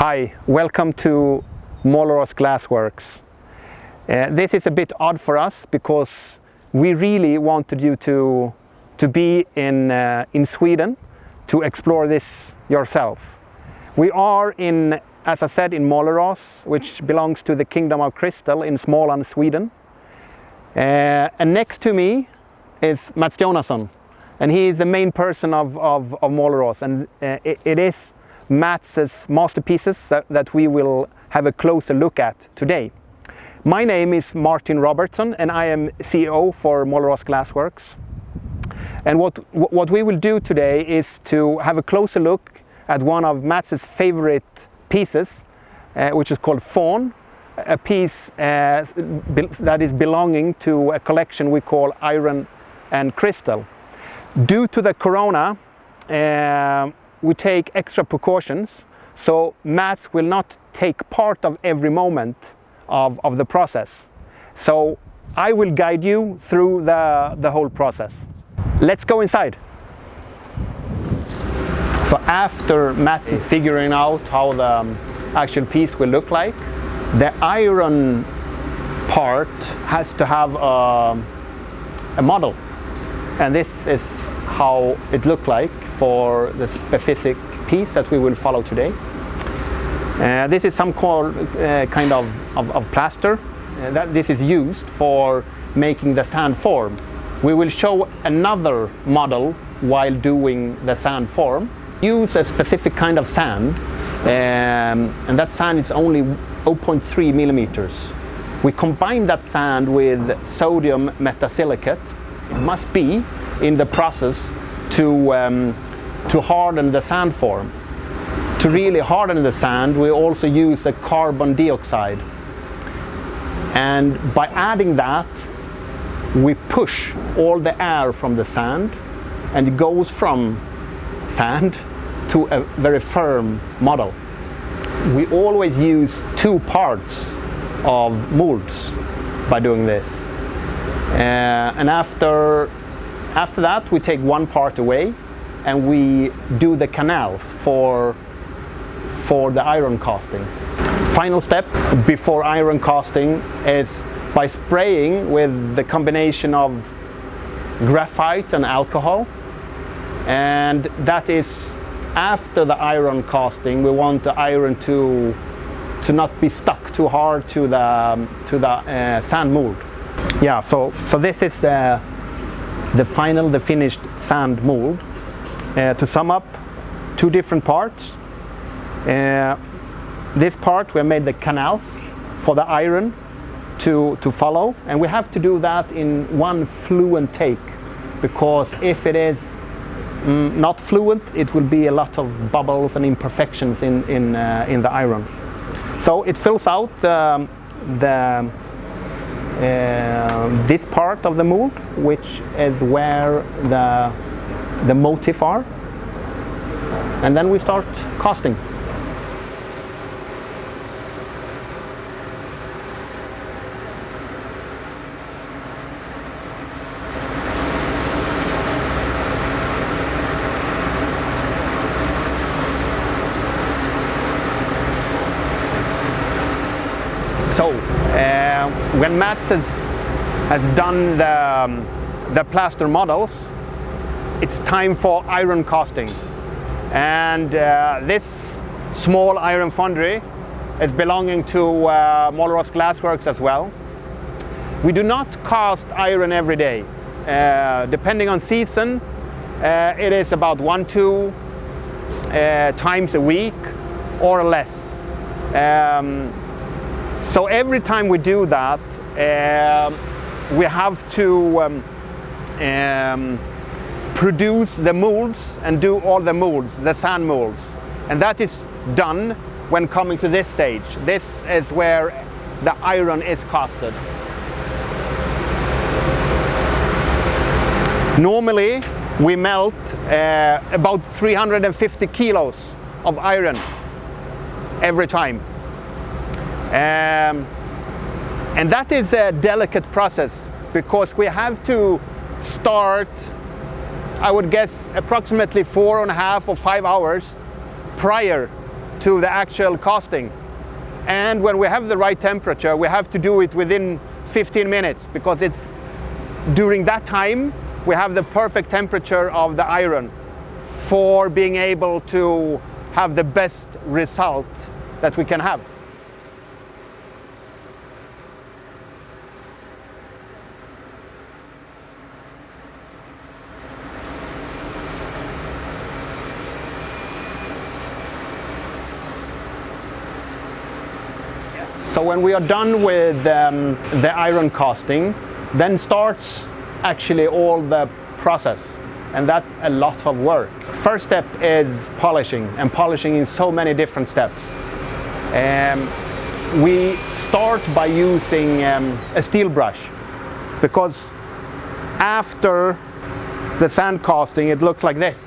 Hi, welcome to Målerås Glassworks. This is a bit odd for us because we really wanted you to be in Sweden to explore this yourself. We are in, as I said, in Målerås, which belongs to the Kingdom of Crystal in Småland, Sweden. And next to me is Jonasson, and he is the main person of Målerås, and it is Mats's masterpieces that we will have a closer look at today. My name is Martin Robertson and I am CEO for Målerås Glassworks. And what we will do today is to have a closer look at one of Mats's favorite pieces, which is called Faun, a piece that is belonging to a collection we call Iron and Crystal. Due to the corona, we take extra precautions, so Mats will not take part of every moment of the process. So I will guide you through the whole process. Let's go inside. So after Mats is figuring out how the actual piece will look like, the iron part has to have a model. And this is how it looked like for the specific piece that we will follow today. This is some kind of plaster that this is used for making the sand form. We will show another model while doing the sand form. Use a specific kind of sand, and that sand is only 0.3 millimeters. We combine that sand with sodium metasilicate. It must be in the process to harden the sand form. To really harden the sand, we also use a carbon dioxide. And by adding that, we push all the air from the sand, and it goes from sand to a very firm model. We always use two parts of molds by doing this. And after that, we take one part away and we do the canals for the iron casting. Final step before iron casting is by spraying with the combination of graphite and alcohol. And that is after the iron casting. We want the iron to not be stuck too hard to the sand mold. Yeah, so this is the finished sand mold. To sum up, two different parts. This part we made the canals for the iron to follow, and we have to do that in one fluent take, because if it is not fluent, it will be a lot of bubbles and imperfections in the iron. So it fills out this part of the mold, which is where the motif are, and then we start casting. So when Mats has done the plaster models, it's time for iron casting. And this small iron foundry is belonging to Målerås Glassworks as well. We do not cast iron every day. Depending on season, it is about 1-2 times a week or less. So every time we do that, we have to produce the molds and do all the molds, the sand molds. And that is done when coming to this stage. This is where the iron is casted. Normally, we melt about 350 kilos of iron every time. And that is a delicate process because we have to start, I would guess, approximately 4.5 or 5 hours prior to the actual casting. And when we have the right temperature, we have to do it within 15 minutes, because it's during that time we have the perfect temperature of the iron for being able to have the best result that we can have. So when we are done with the iron casting, then starts actually all the process, and that's a lot of work. First step is polishing, and polishing in so many different steps. We start by using a steel brush, because after the sand casting it looks like this.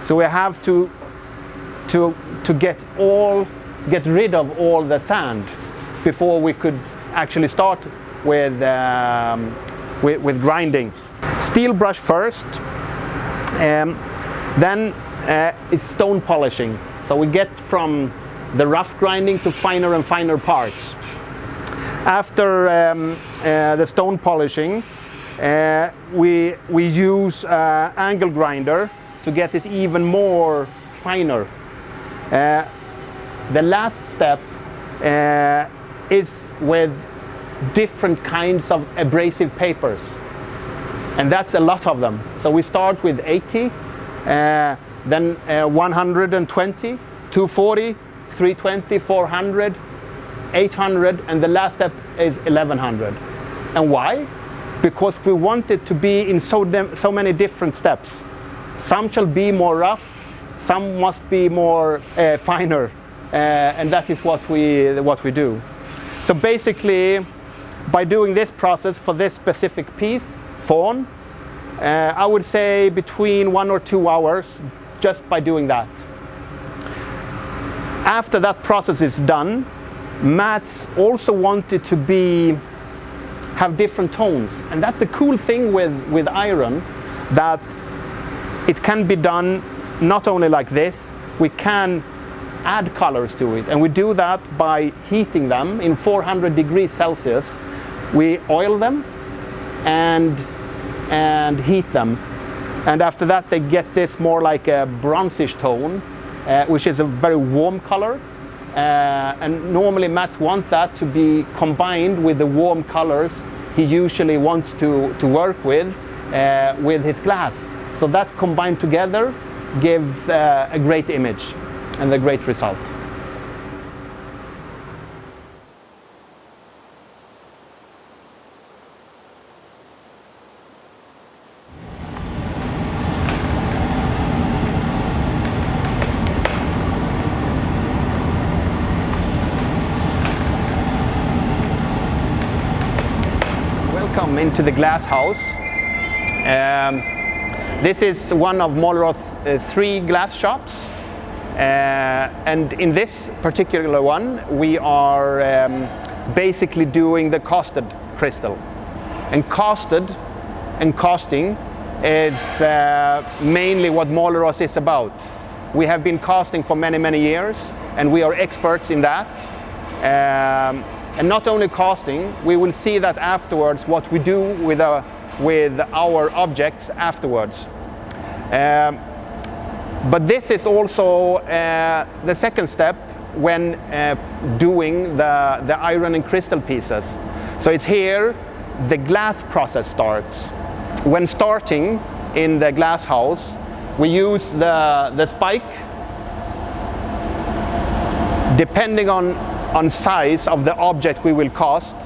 So we have to get rid of all the sand before we could actually start with grinding. Steel brush first, then it's stone polishing. So we get from the rough grinding to finer and finer parts. After the stone polishing, we use angle grinder to get it even more finer. The last step is with different kinds of abrasive papers, and that's a lot of them. So we start with 80, then 120, 240, 320, 400, 800, and the last step is 1100. And why? Because we want it to be in so many different steps. Some shall be more rough, some must be more finer, and that is what we do. So basically, by doing this process for this specific piece, fawn, I would say between 1 or 2 hours just by doing that. After that process is done, mats also wanted to have different tones, and that's a cool thing with iron, that it can be done not only like this, we can add colors to it, and we do that by heating them in 400 degrees Celsius. We oil them and heat them, and after that they get this more like a bronzish tone, which is a very warm color, and normally Mats want that to be combined with the warm colors he usually wants to work with his glass. So that combined together gives a great image and a great result. Welcome into the glass house. This is one of Målerås 3 glass shops. And in this particular one, we are basically doing the casted crystal. And casted and casting is mainly what Målerås is about. We have been casting for many, many years, and we are experts in that. And not only casting, we will see that afterwards, what we do with our objects afterwards. But this is also the second step when doing the iron and crystal pieces. So it's here the glass process starts. When starting in the glass house, we use the spike. Depending on size of the object we will cast,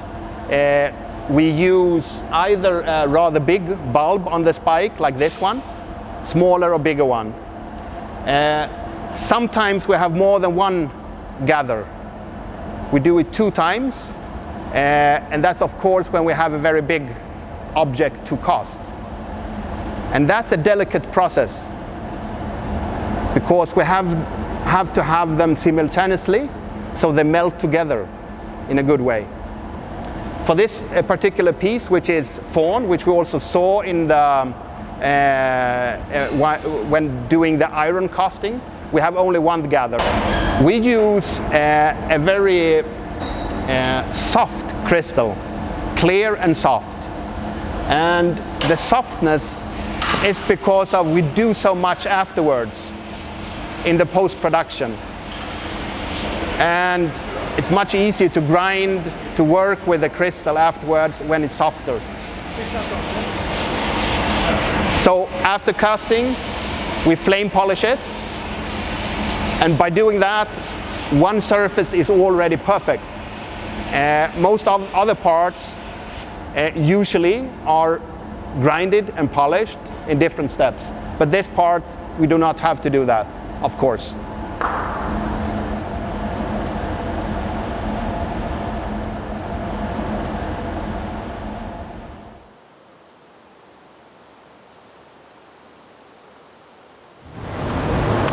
we use either a rather big bulb on the spike, like this one, smaller or bigger one. Sometimes we have more than one gather. We do it 2 times, and that's of course when we have a very big object to cast. And that's a delicate process, because we have to have them simultaneously so they melt together in a good way. For this particular piece, which is fawn, which we also saw in the when doing the iron casting, we have only one gather. We use a very soft crystal, clear and soft. And the softness is because of we do so much afterwards in the post-production. And it's much easier to grind, to work with the crystal afterwards when it's softer. So after casting, we flame polish it. And by doing that, one surface is already perfect. Most of other parts usually are grinded and polished in different steps. But this part, we do not have to do that, of course.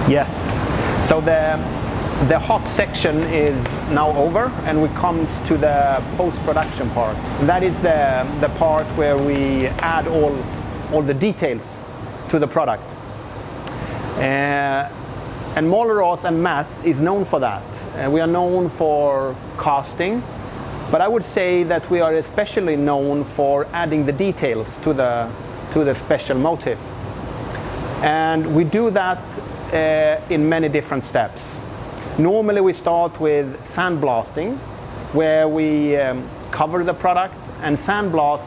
Yes, so the hot section is now over, and we come to the post-production part. That is the part where we add all the details to the product. And Målerås and Mats is known for that. We are known for casting, but I would say that we are especially known for adding the details to the special motif. And we do that in many different steps. Normally we start with sandblasting, where we cover the product and sandblast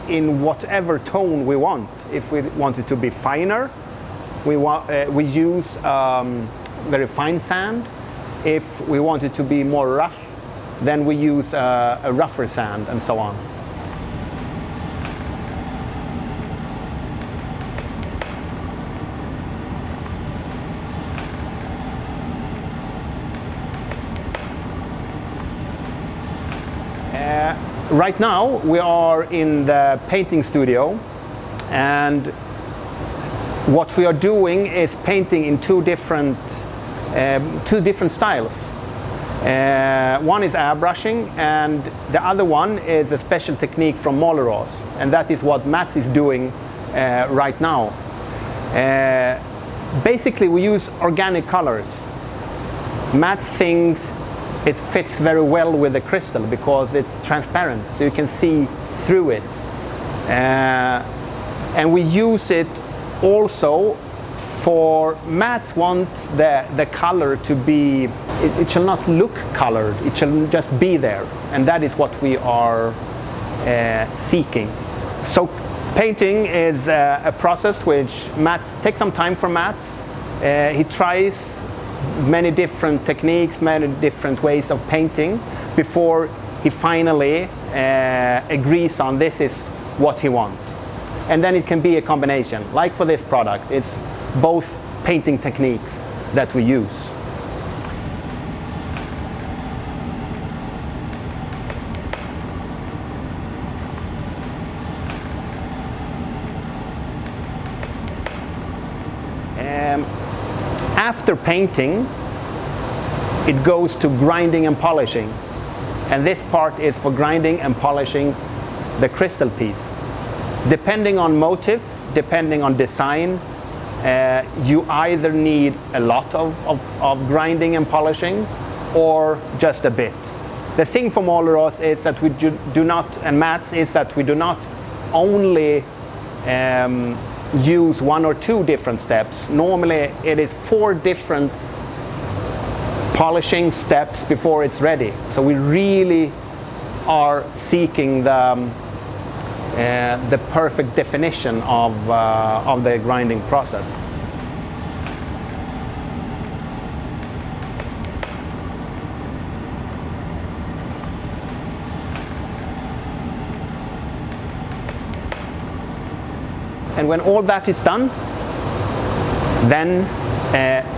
in whatever tone we want. If we want it to be finer, we use very fine sand. If we want it to be more rough, then we use a rougher sand, and so on. Right now we are in the painting studio, and what we are doing is painting in two different styles. One is airbrushing, and the other one is a special technique from Målerås, and that is what Mats is doing right now. Basically we use organic colors. Mats thinks it fits very well with the crystal because it's transparent, so you can see through it. And we use it also for Mats want the color to be, it shall not look colored, it shall just be there. And that is what we are seeking. So painting is a process which takes some time for Mats. He tries many different techniques, many different ways of painting before he finally agrees on this is what he wants. And then it can be a combination. Like for this product, it's both painting techniques that we use. After painting, it goes to grinding and polishing. And this part is for grinding and polishing the crystal piece. Depending on motif, depending on design, you either need a lot of grinding and polishing or just a bit. The thing for Målerås is that we do not, and Mats, is that we do not only use one or two different steps. Normally it is 4 different polishing steps before it's ready. So we really are seeking the perfect definition of the grinding process. And when all that is done, then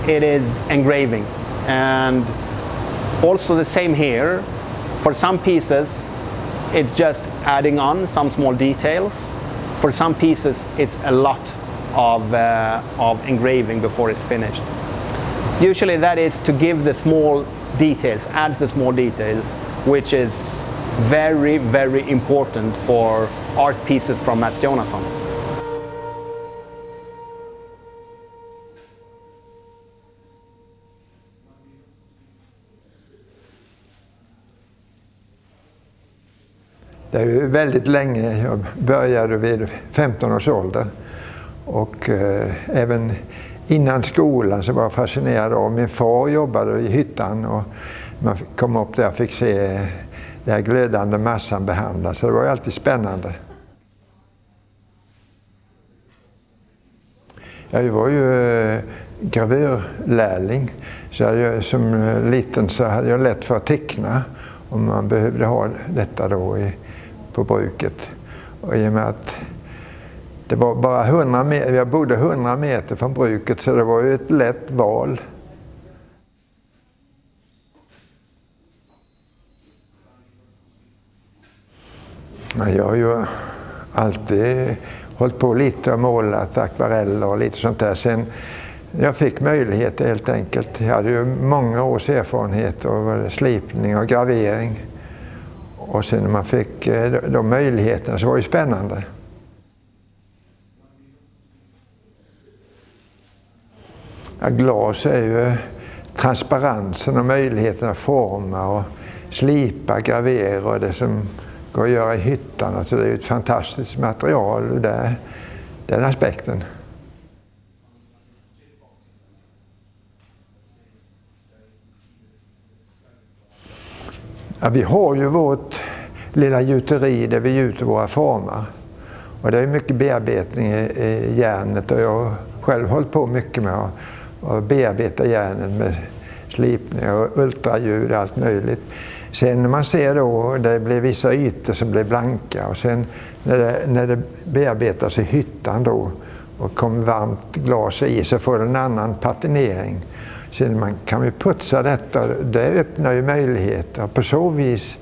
it is engraving. And also the same here. For some pieces, it's just adding on some small details. For some pieces, it's a lot of engraving before it's finished. Usually that is to give the small details, adds the small details, which is very, very important for art pieces from Mats Jonasson. Det är ju väldigt länge. Jag började vid 15 års ålder. Och även innan skolan så var jag fascinerad av. Min far jobbade i hyttan och man kom upp där och fick se den här glödande massan behandlas. Så det var ju alltid spännande. Jag var ju gravörlärling. Så som liten så hade jag lätt för att teckna. Om man behövde ha detta då på bruket. Och i och med att det var bara 100 meter, jag bodde 100 meter från bruket så det var ju ett lätt val. Jag har ju alltid hållit på lite och målat akvareller och lite sånt där. Sen jag fick möjlighet helt enkelt. Jag hade ju många års erfarenhet av slipning och gravering. Och sen när man fick de möjligheterna så var det ju spännande. Ja, glas är ju transparensen och möjligheten att forma och slipa, gravera och det som går att göra i hyttan. Alltså det är ju ett fantastiskt material ur den aspekten. Ja, vi har ju vårt lilla gjuteri där vi gjuter våra former. Och det är mycket bearbetning i järnet och jag har själv hållit på mycket med att bearbeta järnet med slipning och ultraljud och allt möjligt. Sen när man ser då, det blir vissa ytor som blir blanka och sen när det bearbetas i hyttan då och kommer varmt glas i så får det en annan patinering. Sen man kan ju putsa detta, det öppnar ju möjligheter. På så vis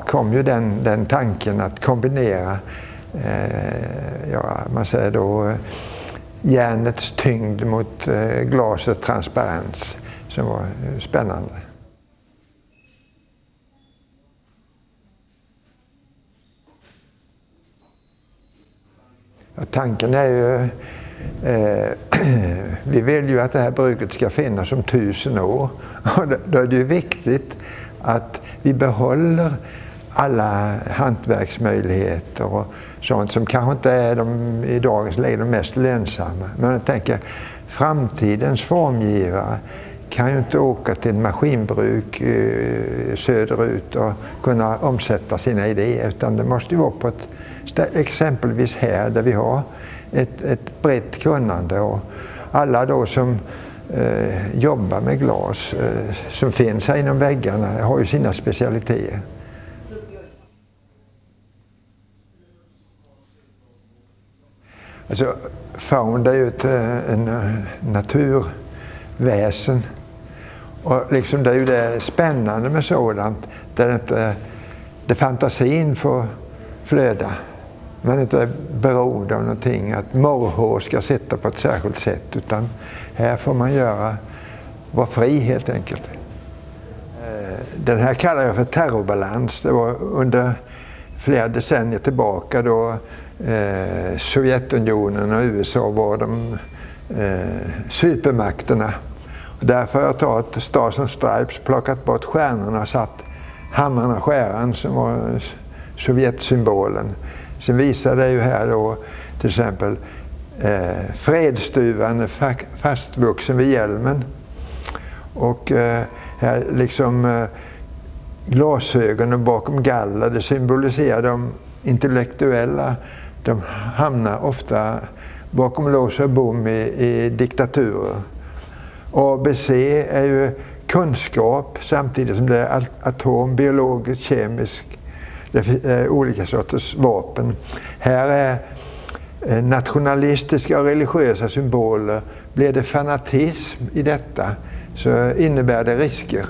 kom ju den tanken att kombinera man säger då järnets tyngd mot glasets transparens som var spännande. Ja, tanken är ju vi vill ju att det här bruket ska finnas om 1000 år. Och då är det ju viktigt att vi behåller alla hantverksmöjligheter och sånt som kanske inte är i dagens läge de mest lönsamma. Men jag tänker, framtidens formgivare kan ju inte åka till ett maskinbruk söderut och kunna omsätta sina idéer, utan det måste ju vara på exempelvis här där vi har ett brett kunnande och alla då som jobbar med glas som finns här inom väggarna har ju sina specialiteter. Alltså faun är ju en naturväsen och liksom det är ju det spännande med sådant där inte fantasin får flöda. Man är inte beroende av någonting, att morrhår ska sitta på ett särskilt sätt, utan här får man vara fri helt enkelt. Den här kallar jag för terrorbalans. Det var under flera decennier tillbaka då Sovjetunionen och USA var de supermakterna. Och därför har jag tagit Stars and Stripes, plockat bort stjärnorna och satt hammarna och skäran som var Sovjetsymbolen. Sen visar det ju här då till exempel fredstuvan är fastvuxen vid hjälmen. Och här liksom glasögonen bakom galler, det symboliserar de intellektuella. De hamnar ofta bakom lås och bom i diktaturer. ABC är ju kunskap samtidigt som det är atom, biologiskt, kemiskt. Det är olika sorters vapen. Här är nationalistiska och religiösa symboler. Blir det fanatism i detta så innebär det risker.